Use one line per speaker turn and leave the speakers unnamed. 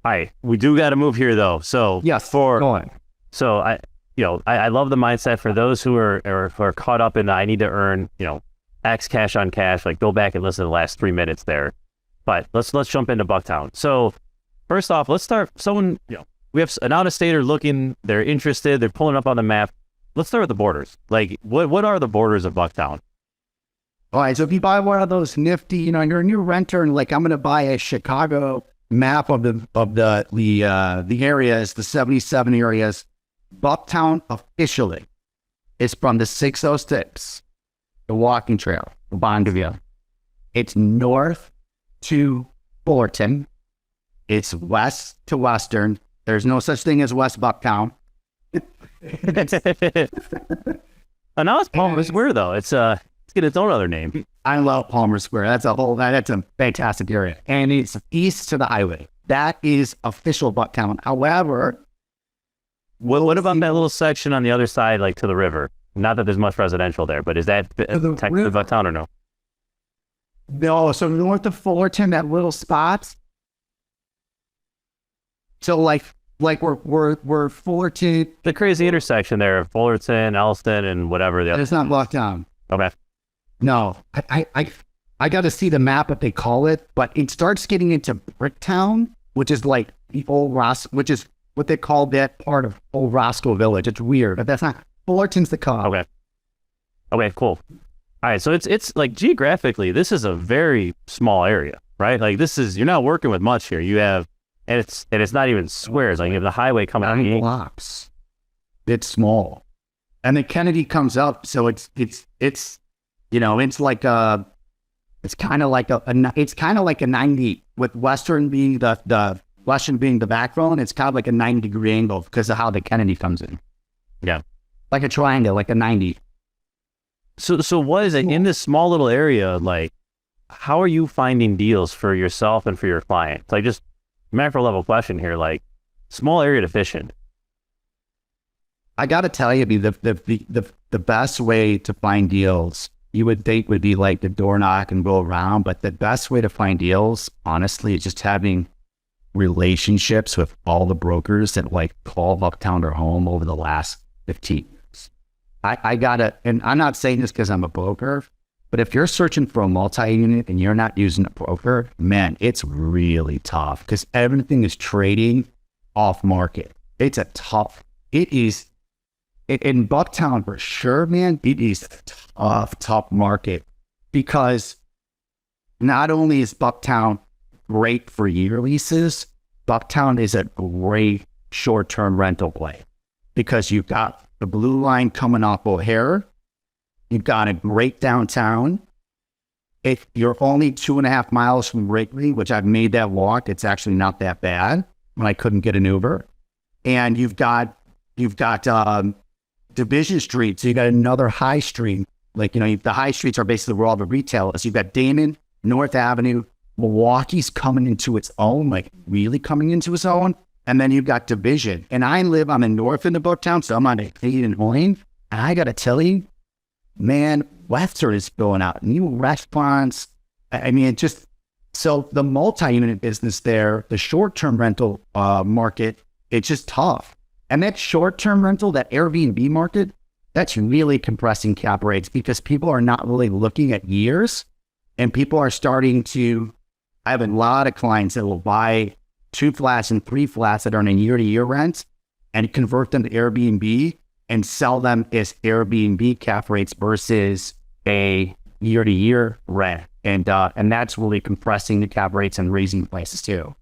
Hi, we do got to move here though. So
Yes,
for
go on.
so I love the mindset for those who are caught up in I need to earn X cash on cash. Like go back and listen to the last 3 minutes there. But let's jump into Bucktown. So first off, let's start. Someone we have an out-of-stater looking. They're interested. They're pulling up on the map. Let's start with the borders. Like what are the borders of Bucktown?
All right, so if you buy one of those nifty, you're a new renter and like I'm going to buy a Chicago map of the areas, the 77 areas. Bucktown officially is from the 606, the walking trail, the 𝗏𝗏𝗃𝗏𝗃. It's north to Fullerton. It's west to Western. There's no such thing as West Bucktown.
And now it's Palmer Square though. It's get its own other name.
I love Palmer Square. That's a fantastic area. And it's east to the highway. That is official Bucktown. However,
What about that little section on the other side, like to the river? Not that there's much residential there, but is that technically Bucktown or no?
no, so north of Fullerton, that little spot. So like we're Fullerton.
The crazy intersection there of Fullerton, Elston, and whatever the other.
It's not Bucktown.
Okay.
No, I got to see the map if they call it, but it starts getting into Bricktown, which is like the old which is what they call that part of old Roscoe Village. It's weird, but that's not. Fullerton's the call.
Okay. Okay, cool. All right, so it's like geographically, this is a very small area, right? Like you're not working with much here. You have, and it's not even squares. Like you have the highway coming out.
9 blocks. It's small, and then Kennedy comes up, so it's like it's kind of like a 90 with Western being the Western being the backbone. It's kind of like a 90-degree angle because of how the Kennedy comes in.
Yeah.
Like a triangle, like a 90.
So what is it in this small little area? Like, how are you finding deals for yourself and for your clients? Like, just macro level question here. Like, small area to fish in.
I got to tell you, the best way to find deals, you would think would be like the door knock and go around, but the best way to find deals, honestly, is just having relationships with all the brokers that like call Bucktown their home over the last 15 years. I gotta, and I'm not saying this because I'm a broker, but if you're searching for a multi-unit and you're not using a broker, man, it's really tough because everything is trading off market. It is, in Bucktown for sure, man, it is a tough market because not only is Bucktown great for year leases, Bucktown is a great short-term rental play because you've got the blue line coming off O'Hare. You've got a great downtown. You're only 2.5 miles from Wrigley, which I've made that walk. It's actually not that bad when I couldn't get an Uber. And you've got Division Street. So you got another high street. Like, the high streets are basically where all the retail is. You've got Damon, North Avenue, Milwaukee's coming into its own, like really coming into its own. And then you've got Division. And I live on the north end of Bucktown, so I'm on 8 and Horn. And I got to tell you, man, Western is going out. New restaurants. I mean, so the multi-unit business there, the short-term rental market, it's just tough. And that short-term rental, that Airbnb market, that's really compressing cap rates because people are not really looking at years. And people are starting to, I have a lot of clients that will buy 2 flats and 3 flats that are on a year-to-year rent and convert them to Airbnb and sell them as Airbnb cap rates versus a year-to-year rent. And that's really compressing the cap rates and raising prices too.